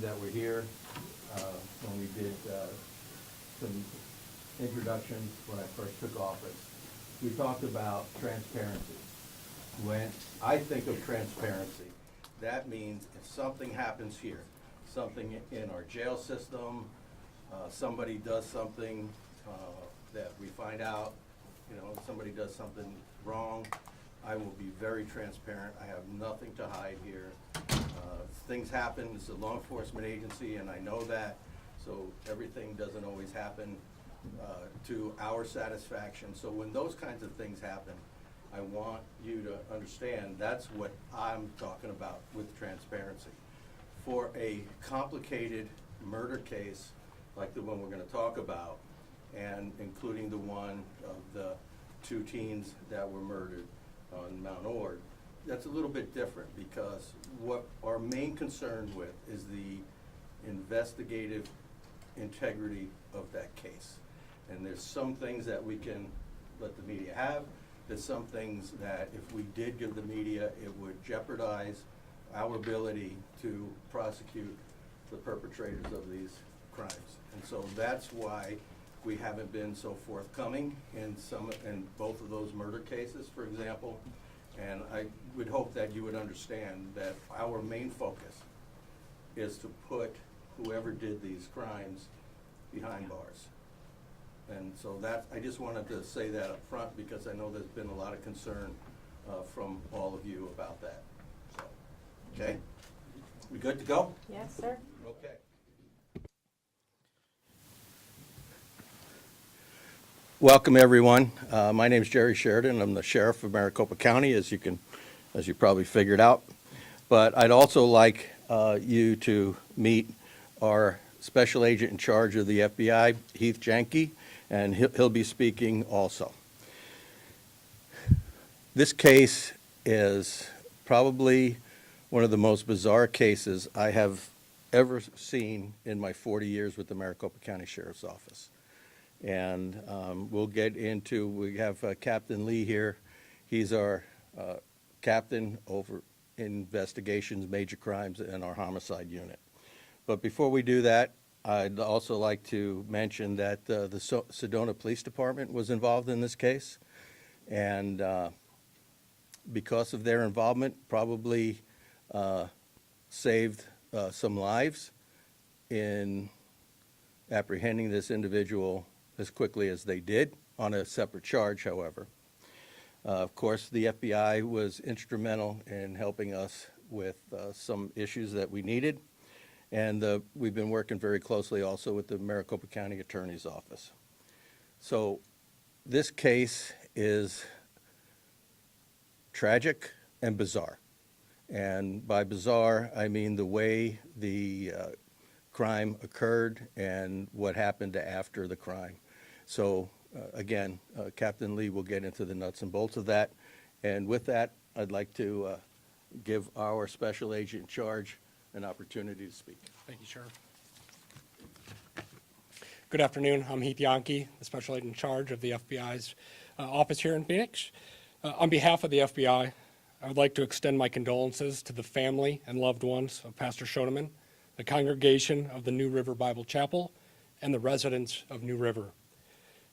that were here when we did some introductions when I first took office. We talked about transparency. When I think of transparency, that means if something happens here, something in our jail system, somebody does something that we find out, somebody does something wrong, I will be very transparent. I have nothing to hide here. Things happen. It's a law enforcement agency, and I know that, so everything doesn't always happen to our satisfaction. So when those kinds of things happen, I want you to understand that's what I'm talking about with transparency. For a complicated murder case like the one we're going to talk about, and including the one of the 2 teens that were murdered on Mount Ord, that's a little bit different, because what our main concern with is the investigative integrity of that case. And there's some things that we can let the media have. There's some things that if we did give the media, it would jeopardize our ability to prosecute the perpetrators of these crimes. And so that's why we haven't been so forthcoming in both of those murder cases, for example. And I would hope that you would understand that our main focus is to put whoever did these crimes behind bars. And so I just wanted to say that up front, because I know there's been a lot of concern from all of you about that. So, okay? We good to go? Yes, sir. Okay. Welcome, everyone. My name is Jerry Sheridan. I'm the sheriff of Maricopa County, as you probably figured out. But I'd also like you to meet our special agent in charge of the FBI, Heath Janke, and he'll be speaking also. This case is probably one of the most bizarre cases I have ever seen in my 40 years with the Maricopa County Sheriff's Office. And we'll get into, we have Captain Lee here. He's our captain over investigations, major crimes, in our homicide unit. But before we do that, I'd also like to mention that the Sedona Police Department was involved in this case. And because of their involvement, probably saved some lives in apprehending this individual as quickly as they did, on a separate charge, however. Of course, the FBI was instrumental in helping us with some issues that we needed, and we've been working very closely also with the Maricopa County Attorney's Office. So this case is tragic and bizarre. And by bizarre, I mean the way the crime occurred and what happened after the crime. So again, Captain Lee will get into the nuts and bolts of that. And with that, I'd like to give our special agent in charge an opportunity to speak. Thank you, Sheriff. Good afternoon. I'm Heath Janke, the special agent in charge of the FBI's office here in Phoenix. On behalf of the FBI, I would like to extend my condolences to the family and loved ones of Pastor Schoeneman, the congregation of the New River Bible Chapel, and the residents of New River.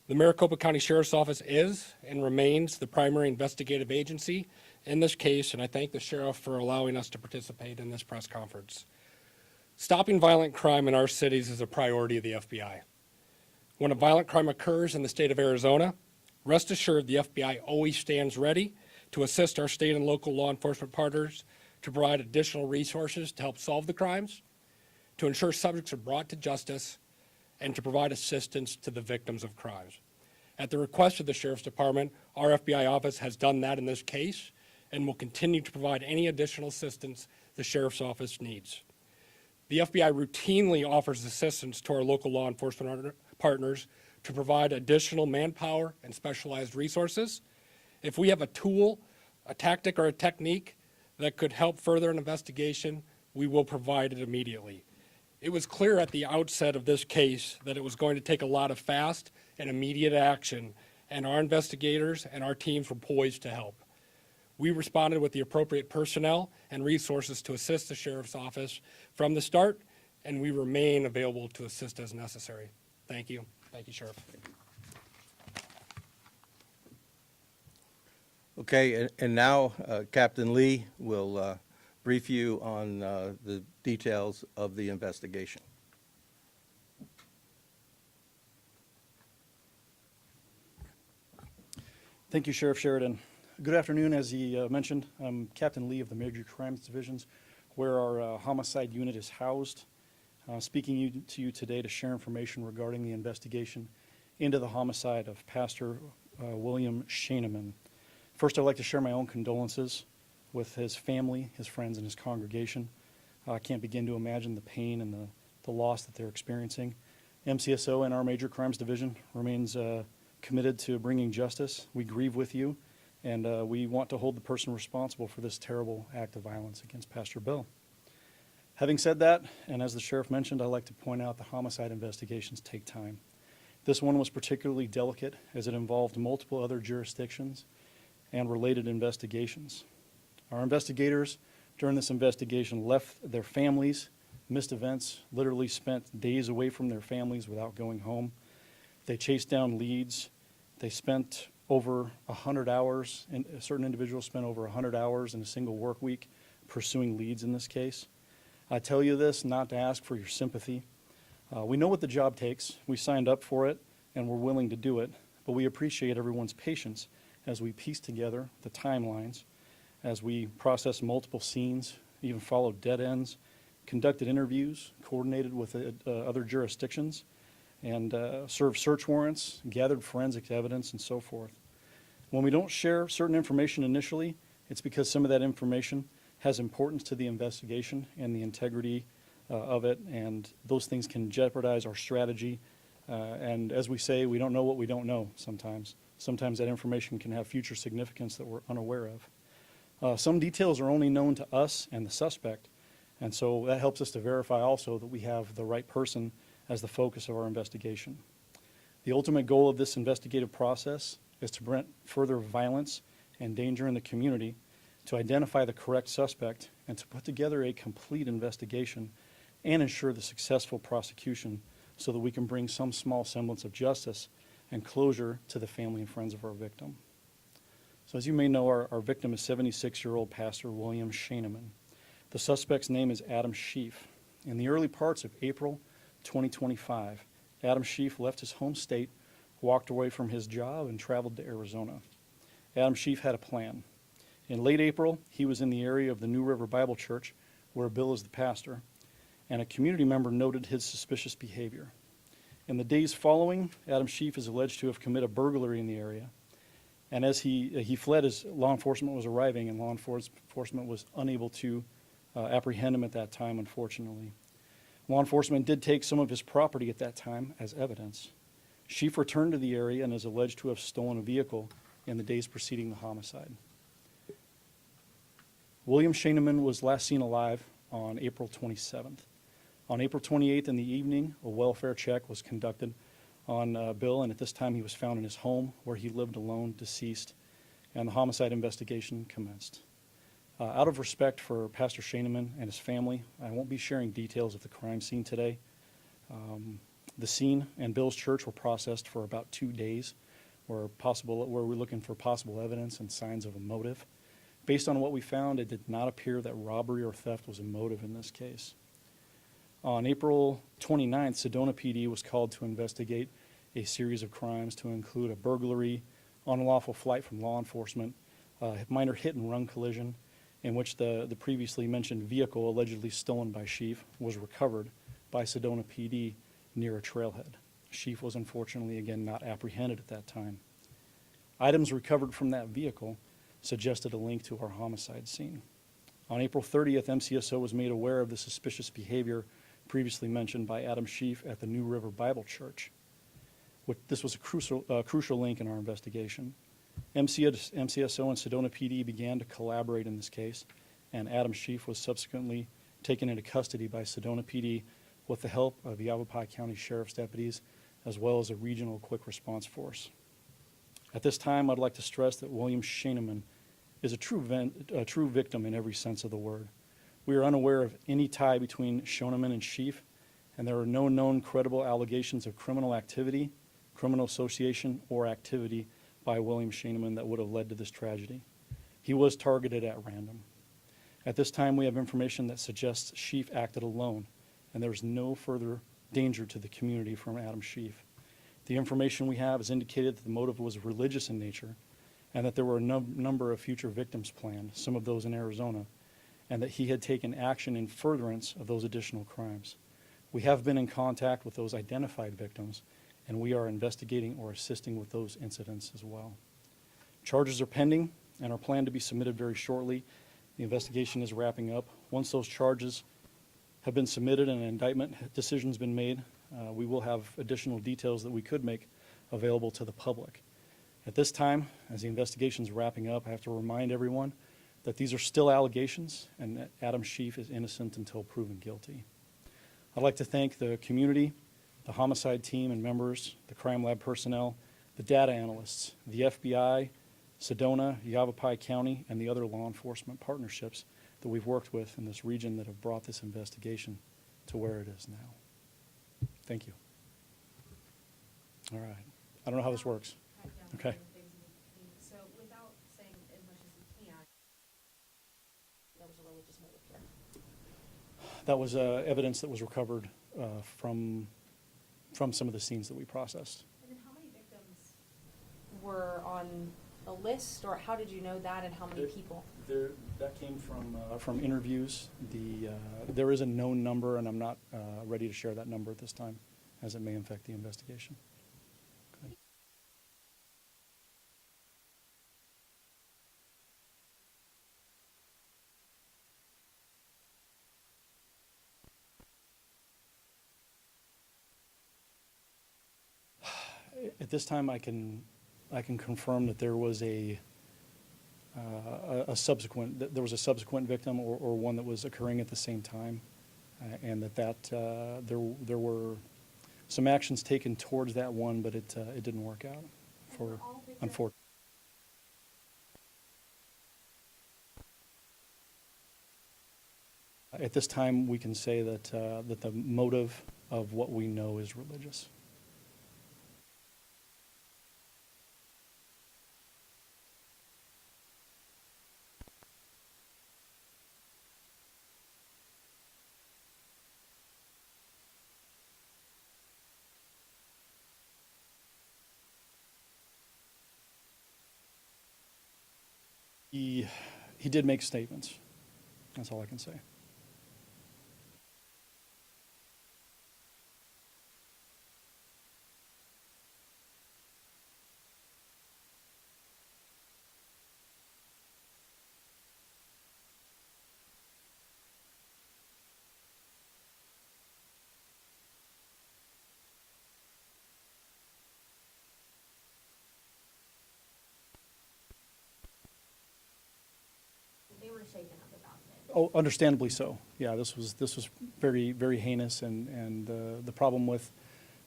The Maricopa County Sheriff's Office is and remains the primary investigative agency in this case, and I thank the sheriff for allowing us to participate in this press conference. Stopping violent crime in our cities is a priority of the FBI. When a violent crime occurs in the state of Arizona, rest assured the FBI always stands ready to assist our state and local law enforcement partners to provide additional resources to help solve the crimes, to ensure subjects are brought to justice, and to provide assistance to the victims of crimes. At the request of the Sheriff's Department, our FBI office has done that in this case and will continue to provide any additional assistance the Sheriff's Office needs. The FBI routinely offers assistance to our local law enforcement partners to provide additional manpower and specialized resources. If we have a tool, a tactic, or a technique that could help further an investigation, we will provide it immediately. It was clear at the outset of this case that it was going to take a lot of fast and immediate action, and our investigators and our teams were poised to help. We responded with the appropriate personnel and resources to assist the Sheriff's Office from the start, and we remain available to assist as necessary. Thank you. Thank you, Sheriff. Okay, and now Captain Lee will brief you on the details of the investigation. Thank you, Sheriff Sheridan. Good afternoon. As he mentioned, I'm Captain Lee of the Major Crimes Divisions, where our homicide unit is housed. Speaking to you today to share information regarding the investigation into the homicide of Pastor William Shaneman. First, I'd like to share my own condolences with his family, his friends, and his congregation. I can't begin to imagine the pain and the loss that they're experiencing. MCSO and our Major Crimes Division remains committed to bringing justice. We grieve with you, and we want to hold the person responsible for this terrible act of violence against Pastor Bill. Having said that, and as the sheriff mentioned, I'd like to point out the homicide investigations take time. This one was particularly delicate as it involved multiple other jurisdictions and related investigations. Our investigators during this investigation left their families, missed events, literally spent days away from their families without going home. They chased down leads. They spent over 100 hours, and certain individuals spent over 100 hours in a single work week pursuing leads in this case. I tell you this not to ask for your sympathy. We know what the job takes. We signed up for it, and we're willing to do it, but we appreciate everyone's patience as we piece together the timelines, as we process multiple scenes, even followed dead ends, conducted interviews, coordinated with other jurisdictions, and served search warrants, gathered forensic evidence, and so forth. When we don't share certain information initially, it's because some of that information has importance to the investigation and the integrity of it, and those things can jeopardize our strategy. And as we say, we don't know what we don't know sometimes. Sometimes that information can have future significance that we're unaware of. Some details are only known to us and the suspect, and so that helps us to verify also that we have the right person as the focus of our investigation. The ultimate goal of this investigative process is to prevent further violence and danger in the community, to identify the correct suspect, and to put together a complete investigation and ensure the successful prosecution so that we can bring some small semblance of justice and closure to the family and friends of our victim. So as you may know, our victim is 76-year-old Pastor William Shaneman. The suspect's name is Adam Schief. In the early parts of April 2025, Adam Schief left his home state, walked away from his job, and traveled to Arizona. Adam Schief had a plan. In late April, he was in the area of the New River Bible Church, where Bill is the pastor, and a community member noted his suspicious behavior. In the days following, Adam Schief is alleged to have committed a burglary in the area. And as he fled as law enforcement was arriving, and law enforcement was unable to apprehend him at that time, unfortunately. Law enforcement did take some of his property at that time as evidence. Schief returned to the area and is alleged to have stolen a vehicle in the days preceding the homicide. William Shaneman was last seen alive on April 27th. On April 28th in the evening, a welfare check was conducted on Bill, and at this time he was found in his home where he lived alone, deceased, and the homicide investigation commenced. Out of respect for Pastor Shaneman and his family, I won't be sharing details of the crime scene today. The scene and Bill's church were processed for about 2 days, where we're looking for possible evidence and signs of a motive. Based on what we found, it did not appear that robbery or theft was a motive in this case. On April 29th, Sedona PD was called to investigate a series of crimes to include a burglary, unlawful flight from law enforcement, a minor hit-and-run collision in which the previously mentioned vehicle allegedly stolen by Schief was recovered by Sedona PD near a trailhead. Schief was unfortunately, again, not apprehended at that time. Items recovered from that vehicle suggested a link to our homicide scene. On April 30th, MCSO was made aware of the suspicious behavior previously mentioned by Adam Schief at the New River Bible Church. This was a crucial link in our investigation. MCSO and Sedona PD began to collaborate in this case, and Adam Schief was subsequently taken into custody by Sedona PD with the help of Yavapai County Sheriff's deputies, as well as a regional quick response force. At this time, I'd like to stress that William Shaneman is a true victim in every sense of the word. We are unaware of any tie between Shaneman and Schief, and there are no known credible allegations of criminal activity, criminal association, or activity by William Schieneman that would have led to this tragedy. He was targeted at random. At this time, we have information that suggests Schief acted alone, and there is no further danger to the community from Adam Schief. The information we have has indicated that the motive was religious in nature, and that there were a number of future victims planned, some of those in Arizona, and that he had taken action in furtherance of those additional crimes. We have been in contact with those identified victims, and we are investigating or assisting with those incidents as well. Charges are pending and are planned to be submitted very shortly. The investigation is wrapping up. Once those charges have been submitted and an indictment decision's been made, we will have additional details that we could make available to the public. At this time, as the investigation is wrapping up, I have to remind everyone that these are still allegations and that Adam Schief is innocent until proven guilty. I'd like to thank the community, the homicide team and members, the crime lab personnel, the data analysts, the FBI, Sedona, Yavapai County, and the other law enforcement partnerships that we've worked with in this region that have brought this investigation to where it is now. Thank you. All right. I don't know how this works. Okay. So without saying as much as you can, there was a religious motive here. That was evidence that was recovered from some of the scenes that we processed. And then how many victims were on a list, or how did you know that, and how many people? That came from interviews. There is a known number, and I'm not ready to share that number at this time, as it may affect the investigation. Okay. At this time, I can confirm that there was a subsequent victim or one that was occurring at the same time, and there were some actions taken towards that one, but it didn't work out for unfortunately. At this time, we can say that the motive of what we know is religious. He did make statements. That's all I can say. They were shaken up about it. Oh, understandably so. Yeah, this was very, very heinous, and the problem with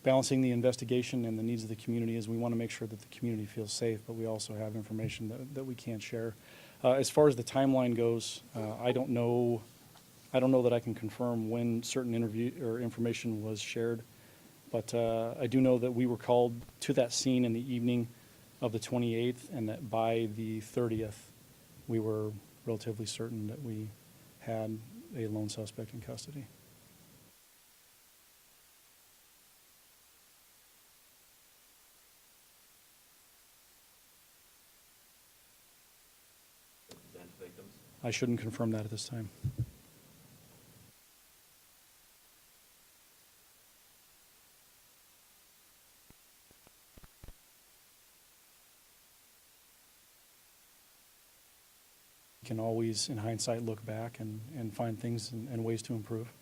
balancing the investigation and the needs of the community is we want to make sure that the community feels safe, but we also have information that we can't share. As far as the timeline goes, I don't know that I can confirm when certain interview or information was shared, but I do know that we were called to that scene in the evening of the 28th, and that by the 30th, we were relatively certain that we had a lone suspect in custody. Victims? I shouldn't confirm that at this time. You can always, in hindsight, look back and find things and ways to improve.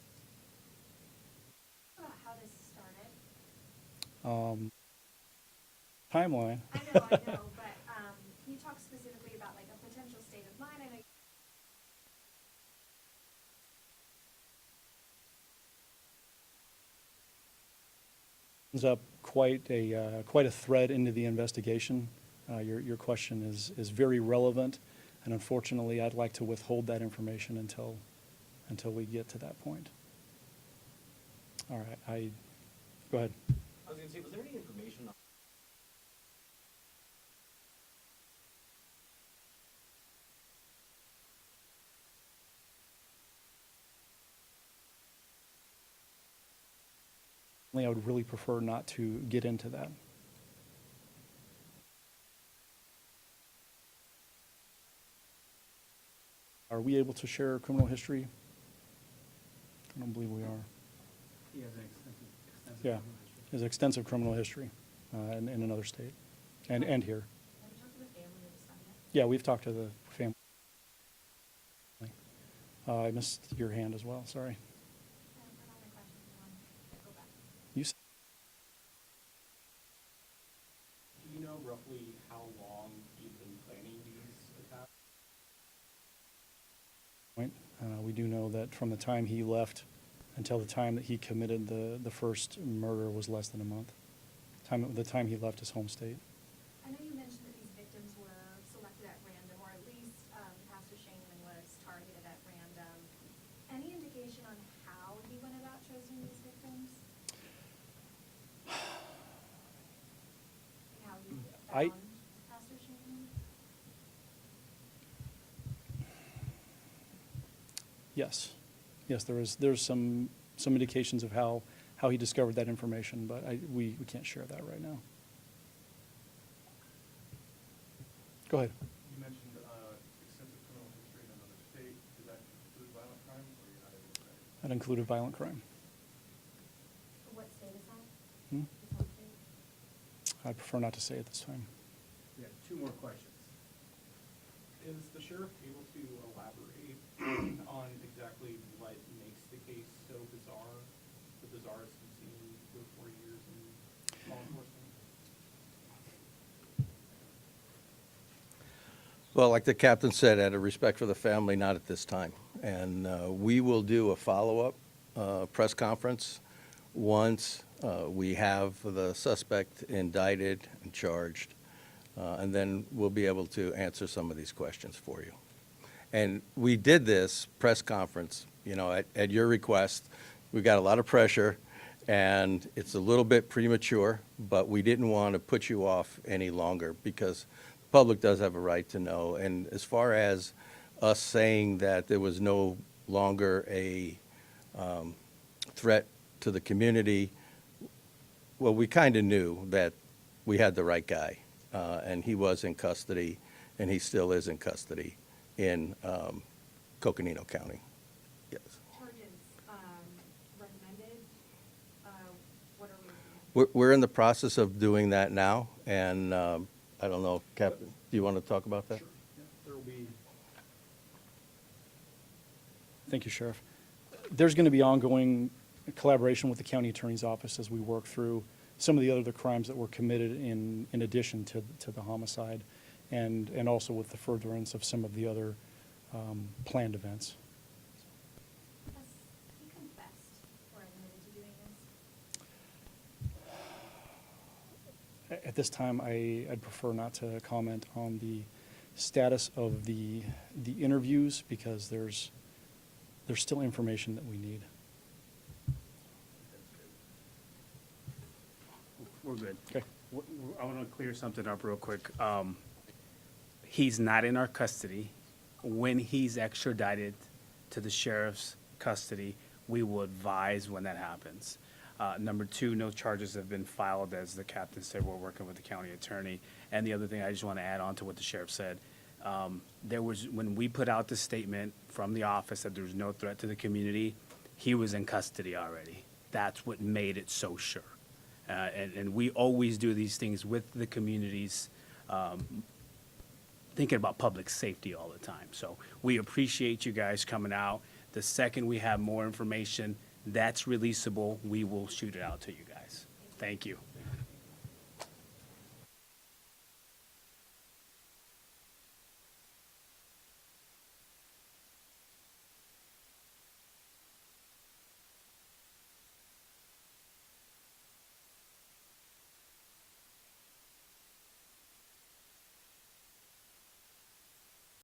About how this started. Timeline. I know, but can you talk specifically about like a potential state of mind? I know. Ends up quite a thread into the investigation. Your question is very relevant, and unfortunately, I'd like to withhold that information until we get to that point. All right, go ahead. I was gonna say, was there any information on I would really prefer not to get into that. Are we able to share criminal history? I don't believe we are. He has an extensive Yeah, criminal history. there's extensive criminal history in another state and here. Have you talked to the family of the son yet? Yeah, we've talked to the family. I missed your hand as well, sorry. I have all my questions, if you want to go back. You said Do you know roughly how long you've been planning these attacks? point. We do know that from the time he left until the time that he committed the first murder was less than a month. The time he left his home state. I know you mentioned that these victims were selected at random, or at least Pastor Shaneman was targeted at random. Any indication on how he went about choosing these victims? How he I- found Pastor Shaneman? Yes, there's some indications of how he discovered that information, but we can't share that right now. Go ahead. You mentioned extensive criminal history in another state. Does that include violent crime, or you're not able to say? That included violent crime. What state is that? Hmm? His home state? I prefer not to say at this time. We have two more questions. Is the sheriff able to elaborate on exactly what makes the case so bizarre, the bizarrest you've seen in your 4 years in law enforcement? Well, like the captain said, out of respect for the family, not at this time. And we will do a follow-up press conference once we have the suspect indicted and charged. And then we'll be able to answer some of these questions for you. And we did this press conference, at your request. We got a lot of pressure, and it's a little bit premature, but we didn't want to put you off any longer because the public does have a right to know. And as far as us saying that there was no longer a threat to the community, well, we kind of knew that we had the right guy. And he was in custody, and he still is in custody in Coconino County. Yes. Charges recommended, what are we looking at? We're in the process of doing that now, and I don't know, Captain, do you want to talk about that? Sure. Yeah, there will be. Thank you, Sheriff. There's going to be ongoing collaboration with the county attorney's office as we work through some of the other crimes that were committed in addition to the homicide, and also with the furtherance of some of the other planned events. Has he confessed or admitted to doing this? At this time, I'd prefer not to comment on the status of the interviews because there's still information that we need. We're good. Okay. I want to clear something up real quick. He's not in our custody. When he's extradited to the sheriff's custody, we will advise when that happens. Number two, no charges have been filed. As the captain said, we're working with the county attorney. And the other thing I just want to add on to what the sheriff said, when we put out the statement from the office that there was no threat to the community, he was in custody already. That's what made it so sure. And we always do these things with the communities, thinking about public safety all the time. So we appreciate you guys coming out. The second we have more information that's releasable, we will shoot it out to you guys. Thank you.